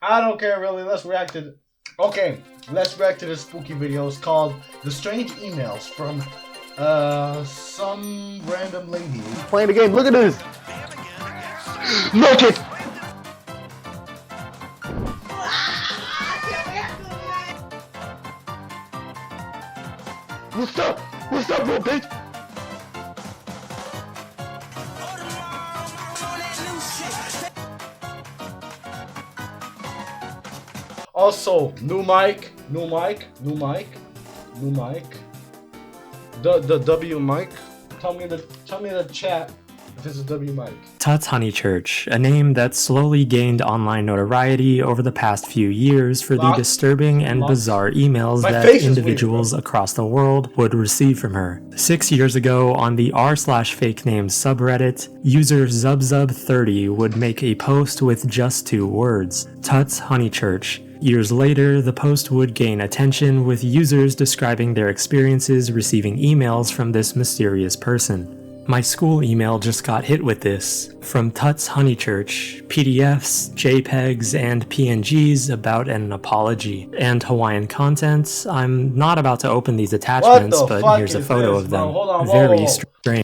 I don't care really. Let's react to okay, let's react to this spooky video. It's called The Strange Emails from some random lady. Playing the game, look at this! Look it! What's up? What's up, little bitch? Also, new mic. The W mic. Tell me the chat if this is W mic. Tut's Honeychurch, a name that slowly gained online notoriety over the past few years for the disturbing and bizarre emails that individuals across the world would receive from her. 6 years ago, on the r/fake names subreddit, user ZubZub30 would make a post with just 2 words, Tut's Honeychurch. Years later, the post would gain attention with users describing their experiences receiving emails from this mysterious person. My school email just got hit with this. From Tut's Honeychurch, PDFs, JPEGs, and PNGs about an apology. And Hawaiian content. I'm not about to open these attachments, but here's a photo of them. Very strange.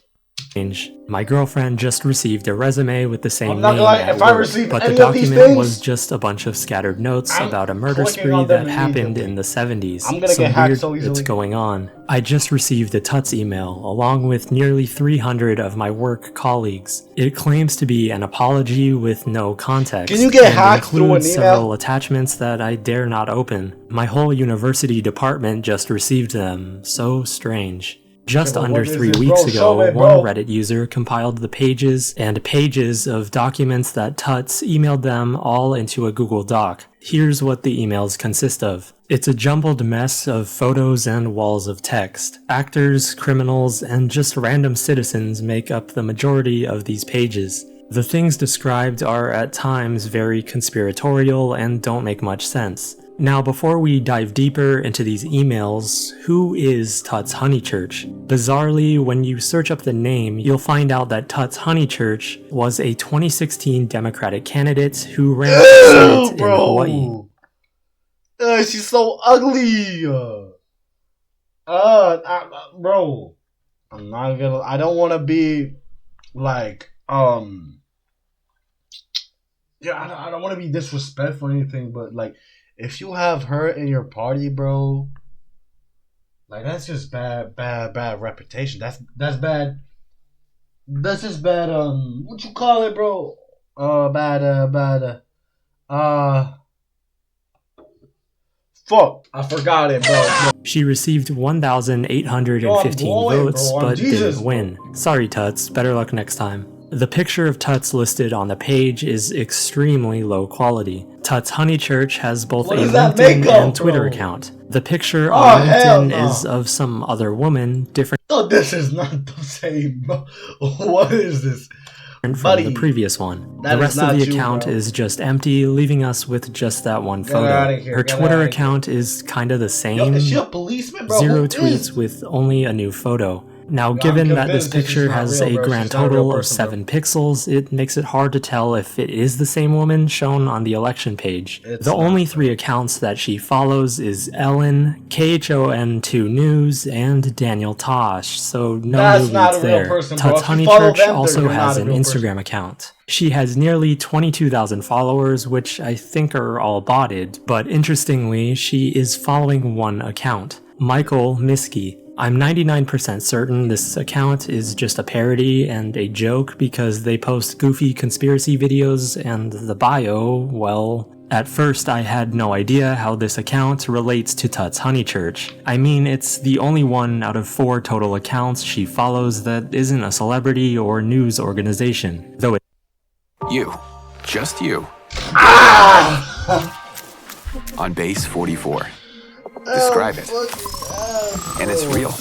My girlfriend just received a resume with the same name at work, but the document was just a bunch of scattered notes about a murder spree that happened in the 70s. Some weird it's going on. I just received a Tut's email, along with nearly 300 of my work colleagues. It claims to be an apology with no context. Can you get hacked through an email? Several attachments that I dare not open. My whole university department just received them. So strange. Just under 3 weeks ago, one Reddit user compiled the pages and pages of documents that Tuts emailed them all into a Google Doc. Here's what the emails consist of. It's a jumbled mess of photos and walls of text. Actors, criminals, and just random citizens make up the majority of these pages. The things described are at times very conspiratorial and don't make much sense. Now, before we dive deeper into these emails, who is Tut's Honeychurch? Bizarrely, when you search up the name, you'll find out that Tut's Honeychurch was a 2016 Democratic candidate who ran for Senate in Hawaii. She's so ugly! Bro. I'm not gonna... I don't want to be, like, yeah, I don't want to be disrespectful or anything, but, like, if you have her in your party, bro, like that's just bad reputation. That's bad. That's just bad. What you call it, bro? Fuck, I forgot it, bro. She received 1,815 votes, but didn't win. Sorry, Tuts. Better luck next time. The picture of Tuts listed on the page is extremely low quality. Tuts Honeychurch has both a LinkedIn and Twitter account. The picture on LinkedIn is of some other woman, different. Oh, this is not the same. What is this? From the previous one. The rest of the account is just empty, leaving us with just that one photo. Her Twitter account is kinda the same. Yo, is she a policeman, bro? 0 tweets with only a new photo. Now, given that this picture has a grand total of 7 pixels, it makes it hard to tell if it is the same woman shown on the election page. The only 3 accounts that she follows is Ellen, KHON2 News, and Daniel Tosh, so no new leads there. Tut's Honeychurch also has an Instagram account. She has nearly 22,000 followers, which I think are all botted, but interestingly, she is following one account, Michael Miskey. I'm 99% certain this account is just a parody and a joke because they post goofy conspiracy videos and the bio, well, at first I had no idea how this account relates to Tut's Honeychurch. I mean, it's the only one out of 4 total accounts she follows that isn't a celebrity or news organization, though it— You. Just you. On base 44. Describe it. And it's real.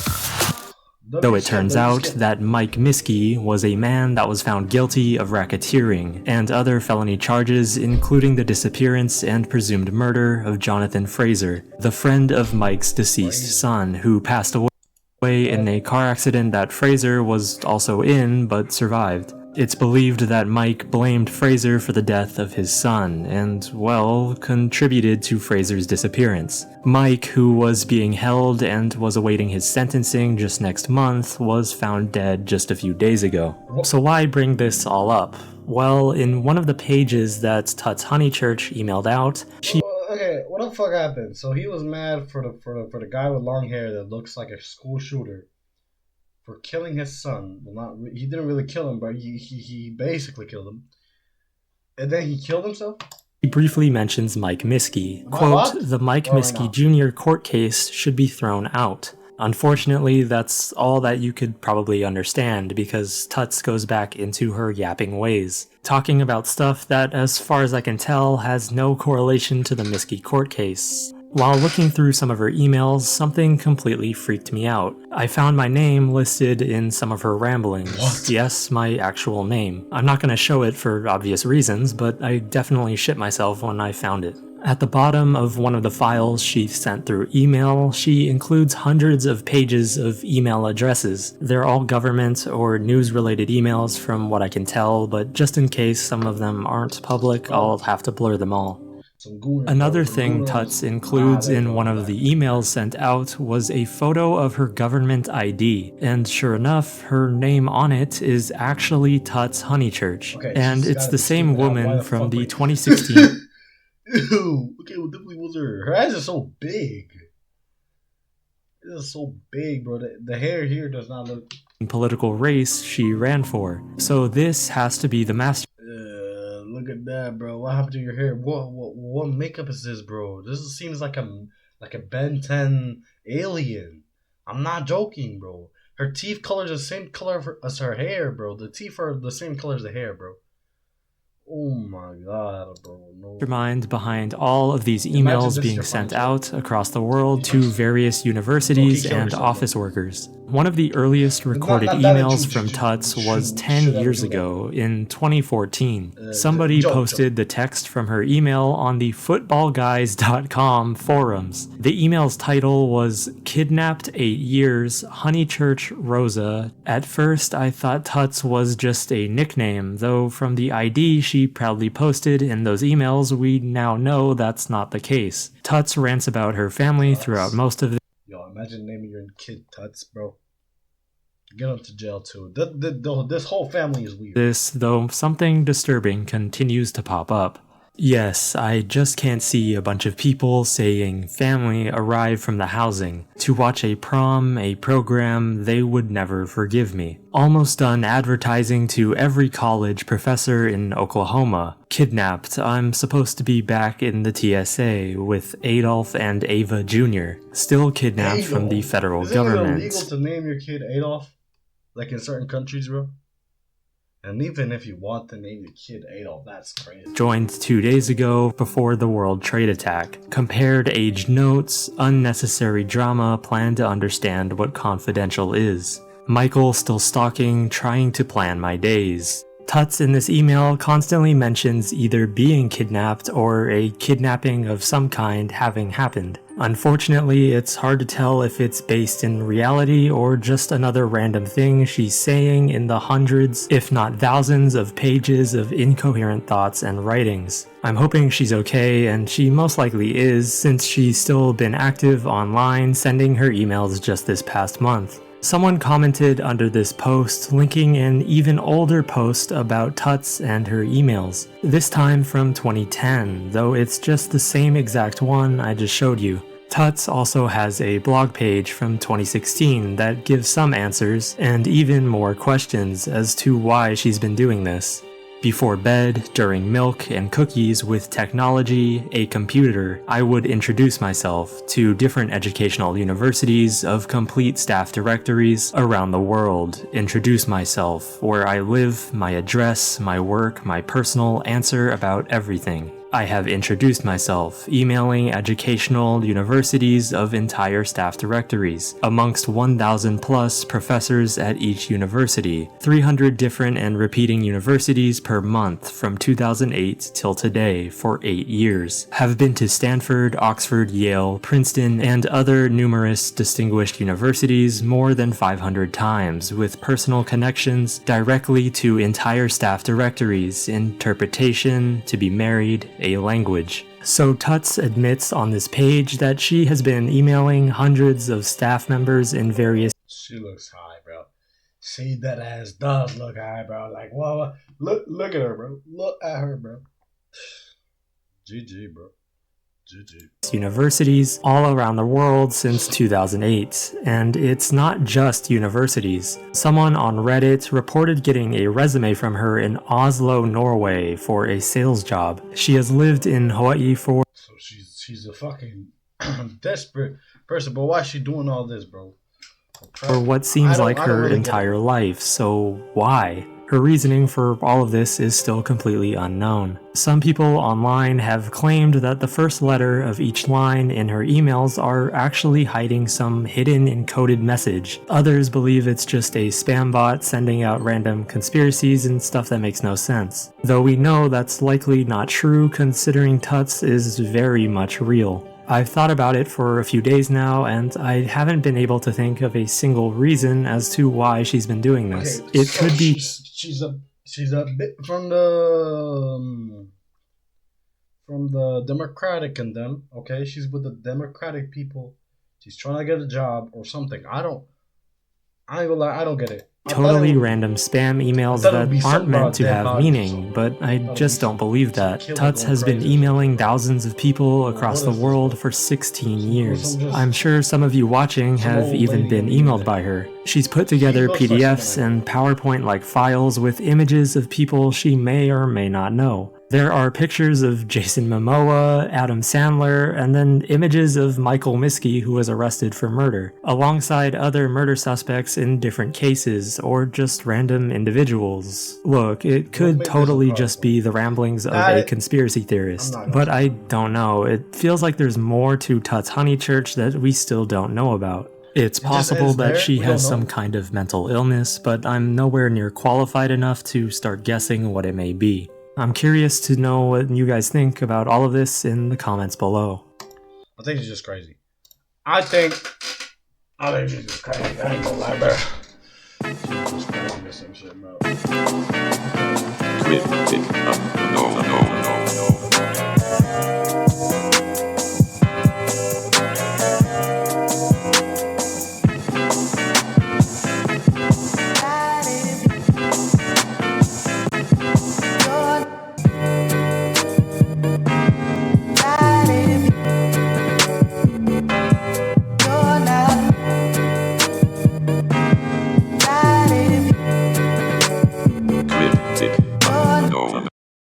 Though it turns out that Mike Miskey was a man that was found guilty of racketeering and other felony charges, including the disappearance and presumed murder of Jonathan Fraser, the friend of Mike's deceased son, who passed away in a car accident that Fraser was also in but survived. It's believed that Mike blamed Fraser for the death of his son and, well, contributed to Fraser's disappearance. Mike, who was being held and was awaiting his sentencing just next month, was found dead just a few days ago. So why bring this all up? Well, in one of the pages that Tut's Honeychurch emailed out, she... Okay, what the fuck happened? So he was mad for the guy with long hair that looks like a school shooter for killing his son. Well, he didn't really kill him, but he basically killed him. And then he killed himself? He briefly mentions Mike Miskey. Quote, the Mike Miskey Jr. court case should be thrown out. Unfortunately, that's all that you could probably understand because Tuts goes back into her yapping ways, talking about stuff that, as far as I can tell, has no correlation to the Miskey court case. While looking through some of her emails, something completely freaked me out. I found my name listed in some of her ramblings. What? Yes, my actual name. I'm not gonna show it for obvious reasons, but I definitely shit myself when I found it. At the bottom of one of the files she sent through email, she includes hundreds of pages of email addresses. They're all government or news-related emails from what I can tell, but just in case some of them aren't public, I'll have to blur them all. Another thing Tuts includes in one of the emails sent out was a photo of her government ID, and sure enough, her name on it is actually Tuts Honeychurch, and it's the same woman from the 2016... Ew, okay, what definitely was her? Her eyes are so big. It is so big, bro. The hair here does not look... political race she ran for. So this has to be the master... look at that, bro. What happened to your hair? What makeup is this, bro? This seems like a Ben 10 alien. I'm not joking, bro. Her teeth color is the same color as her hair, bro. The teeth are the same color as the hair, bro. Oh my god, bro. No. Mind behind all of these emails being sent out across the world to various universities and office workers. One of the earliest recorded emails from Tuts was 10 years ago, in 2014. Somebody posted the text from her email on the footballguys.com forums. The email's title was Kidnapped 8 Years, Honeychurch Rosa. At first, I thought Tuts was just a nickname, though from the ID she proudly posted in those emails, we now know that's not the case. Tuts rants about her family throughout most of the... Yo, imagine naming your kid Tuts, bro. Get him to jail too. This whole family is weird. This, though, something disturbing continues to pop up. Yes, I just can't see a bunch of people saying family arrived from the housing to watch a prom, a program they would never forgive me. Almost done advertising to every college professor in Oklahoma. Kidnapped, I'm supposed to be back in the TSA with Adolf and Ava Jr. Still kidnapped from the federal government. Is it illegal to name your kid Adolf? Like in certain countries, bro? And even if you want to name your kid Adolf, that's crazy. Joined 2 days ago before the World Trade attack. Compared age notes, unnecessary drama, plan to understand what confidential is. Michael still stalking, trying to plan my days. Tuts in this email constantly mentions either being kidnapped or a kidnapping of some kind having happened. Unfortunately, it's hard to tell if it's based in reality or just another random thing she's saying in the hundreds, if not thousands, of pages of incoherent thoughts and writings. I'm hoping she's okay, and she most likely is, since she's still been active online sending her emails just this past month. Someone commented under this post, linking an even older post about Tuts and her emails, this time from 2010, though it's just the same exact one I just showed you. Tuts also has a blog page from 2016 that gives some answers and even more questions as to why she's been doing this. Before bed, during milk and cookies with technology, a computer, I would introduce myself to different educational universities of complete staff directories around the world, introduce myself, where I live, my address, my work, my personal answer about everything. I have introduced myself, emailing educational universities of entire staff directories, amongst 1,000 plus professors at each university, 300 different and repeating universities per month from 2008 till today for 8 years. Have been to Stanford, Oxford, Yale, Princeton, and other numerous distinguished universities more than 500 times, with personal connections directly to entire staff directories, interpretation, to be married, a language. So Tuts admits on this page that she has been emailing hundreds of staff members in various... She looks high, bro. She that ass does look high, bro. Like, well, look at her, bro. Look at her, bro. GG, bro. GG. Universities all around the world since 2008, and it's not just universities. Someone on Reddit reported getting a resume from her in Oslo, Norway for a sales job. She has lived in Hawaii for... So she's a fucking desperate person, but why is she doing all this, bro? For what seems like her entire life, so why? Her reasoning for all of this is still completely unknown. Some people online have claimed that the first letter of each line in her emails are actually hiding some hidden encoded message. Others believe it's just a spam bot sending out random conspiracies and stuff that makes no sense. Though we know that's likely not true considering Tuts is very much real. I've thought about it for a few days now, and I haven't been able to think of a single reason as to why she's been doing this. Okay, it could be... She's a bit from the Democratic and them, okay? She's with the Democratic people. She's trying to get a job or something. I ain't gonna lie, I don't get it. Totally random spam emails that aren't meant to have meaning, but I just don't believe that. Tuts has been emailing thousands of people across the world for 16 years. I'm sure some of you watching have even been emailed by her. She's put together PDFs and PowerPoint-like files with images of people she may or may not know. There are pictures of Jason Momoa, Adam Sandler, and then images of Michael Miskey, who was arrested for murder, alongside other murder suspects in different cases, or just random individuals. Look, it could totally just be the ramblings of a conspiracy theorist, but I don't know. It feels like there's more to Tuts Honeychurch that we still don't know about. It's possible that she has some kind of mental illness, but I'm nowhere near qualified enough to start guessing what it may be. I'm curious to know what you guys think about all of this in the comments below. I think she's just crazy. I think she's just crazy. I ain't gonna lie, bro. She's just crazy or some shit, bro. No.